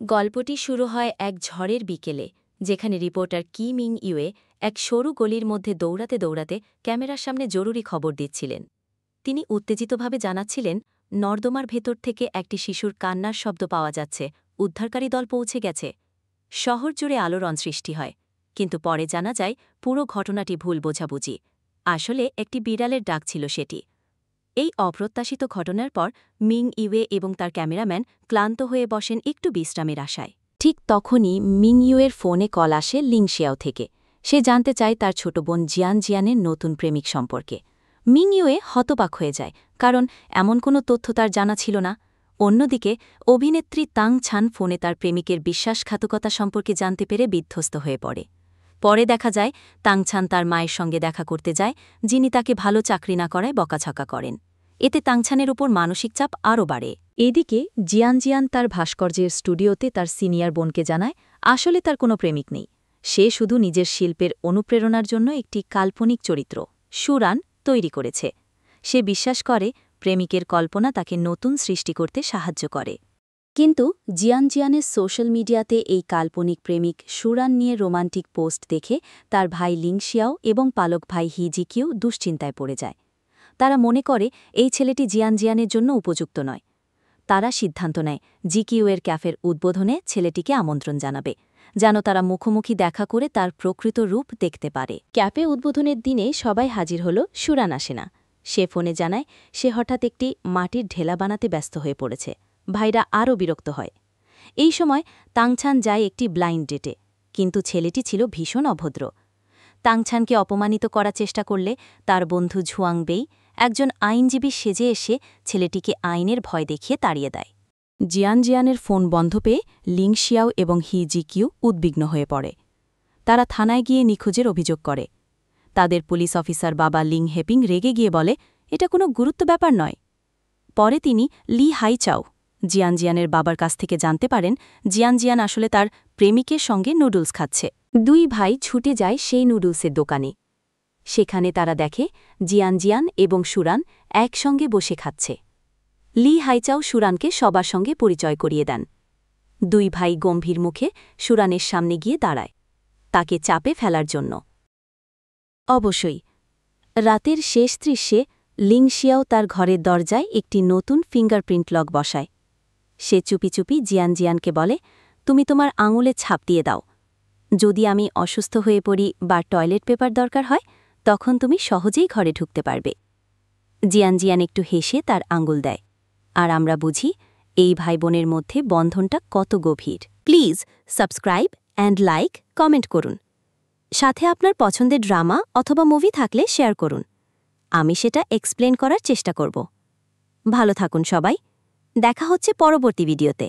গল্পটি শুরু হয় এক ঝড়ের বিকেলে, যেখানে রিপোর্টার কি মিং ইউয়ে এক সরু গলির মধ্যে দৌড়াতে দৌড়াতে ক্যামেরার সামনে জরুরি খবর দিচ্ছিলেন। তিনি উত্তেজিতভাবে জানাচ্ছিলেন, নর্দমার ভেতর থেকে একটি শিশুর কান্নার শব্দ পাওয়া যাচ্ছে, উদ্ধারকারী দল পৌঁছে গেছে। শহর জুড়ে আলোড়ন সৃষ্টি হয়, কিন্তু পরে জানা যায় পুরো ঘটনাটি ভুল বোঝাবুঝি। আসলে একটি বিড়ালের ডাক ছিল সেটি। এই অপ্রত্যাশিত ঘটনার পর মিং ইউয়ে এবং তার ক্যামেরাম্যান ক্লান্ত হয়ে বসেন একটু বিশ্রামের আশায়। ঠিক তখনই মিং ইউয়ের ফোনে কল আসে লিংশিয়াও থেকে। সে জানতে চায় তার ছোট বোন জিয়ানের নতুন প্রেমিক সম্পর্কে। মিং ইউয়ে হতবাক হয়ে যায়, কারণ এমন কোনো তথ্য তার জানা ছিল না। অন্যদিকে অভিনেত্রী তাং ছান ফোনে তার প্রেমিকের বিশ্বাসঘাতকতা সম্পর্কে জানতে পেরে বিধ্বস্ত হয়ে পড়ে। পরে দেখা যায় তাং ছান তার মায়ের সঙ্গে দেখা করতে যায়, যিনি তাকে ভালো চাকরি না করায় বকাঝকা করেন। এতে তাংছানের উপর মানসিক চাপ আরও বাড়ে। এদিকে জিয়ান তার ভাস্কর্যের স্টুডিওতে তার সিনিয়র বোনকে জানায় আসলে তার কোনো প্রেমিক নেই। সে শুধু নিজের শিল্পের অনুপ্রেরণার জন্য একটি কাল্পনিক চরিত্র সুরান তৈরি করেছে। সে বিশ্বাস করে প্রেমিকের কল্পনা তাকে নতুন সৃষ্টি করতে সাহায্য করে। কিন্তু জিয়ানের সোশ্যাল মিডিয়াতে এই কাল্পনিক প্রেমিক সুরান নিয়ে রোমান্টিক পোস্ট দেখে তার ভাই লিংশিয়াও এবং পালক ভাই হিজিকিও দুশ্চিন্তায় পড়ে যায়। তারা মনে করে এই ছেলেটি জিয়ানের জন্য উপযুক্ত নয়। তারা সিদ্ধান্ত নেয় জিকিউয়ের ক্যাফের উদ্বোধনে ছেলেটিকে আমন্ত্রণ জানাবে, যেন তারা মুখোমুখি দেখা করে তার প্রকৃত রূপ দেখতে পারে। ক্যাফে উদ্বোধনের দিনে সবাই হাজির হল, সুরান আসে না। সে ফোনে জানায় সে হঠাৎ একটি মাটির ঢেলা বানাতে ব্যস্ত হয়ে পড়েছে। ভাইরা আরও বিরক্ত হয়। এই সময় তাংছান যায় একটি ব্লাইন্ড ডেটে, কিন্তু ছেলেটি ছিল ভীষণ অভদ্র। তাংছানকে অপমানিত করার চেষ্টা করলে তার বন্ধু ঝুয়াংবেই একজন আইনজীবী সেজে এসে ছেলেটিকে আইনের ভয় দেখিয়ে তাড়িয়ে দেয়। জিয়ানের ফোন বন্ধ পেয়ে লিংশিয়াও এবং হিজিকিউ উদ্বিগ্ন হয়ে পড়ে। তারা থানায় গিয়ে নিখোঁজের অভিযোগ করে। তাদের পুলিশ অফিসার বাবা লিং হেপিং রেগে গিয়ে বলে, এটা কোনো গুরুত্ব ব্যাপার নয়। পরে তিনি লি হাইচাও জিয়ানের বাবার কাছ থেকে জানতে পারেন জিয়ান আসলে তার প্রেমিকের সঙ্গে নুডলস খাচ্ছে। দুই ভাই ছুটে যায় সেই নুডলসের দোকানে। সেখানে তারা দেখে জিয়ান এবং সুরান একসঙ্গে বসে খাচ্ছে। লি হাইচাও সুরানকে সবার সঙ্গে পরিচয় করিয়ে দেন। দুই ভাই গম্ভীর মুখে সুরানের সামনে গিয়ে দাঁড়ায়, তাকে চাপে ফেলার জন্য। অবশ্যই রাতের শেষ দৃশ্যে লিংশিয়াও তার ঘরের দরজায় একটি নতুন ফিঙ্গারপ্রিন্ট লক বসায়। সে চুপি চুপি জিয়ানকে বলে, তুমি তোমার আঙুলে ছাপ দিয়ে দাও। যদি আমি অসুস্থ হয়ে পড়ি বা টয়লেট পেপার দরকার হয়, তখন তুমি সহজেই ঘরে ঢুকতে পারবে। জিয়ান একটু হেসে তার আঙুল দেয়, আর আমরা বুঝি এই ভাই বোনের মধ্যে বন্ধনটা কত গভীর। Please subscribe and like, comment করুন। সাথে আপনার পছন্দের ড্রামা অথবা মুভি থাকলে শেয়ার করুন। আমি সেটা এক্সপ্লেন করার চেষ্টা করব। ভালো থাকুন সবাই, দেখা হচ্ছে পরবর্তী ভিডিওতে।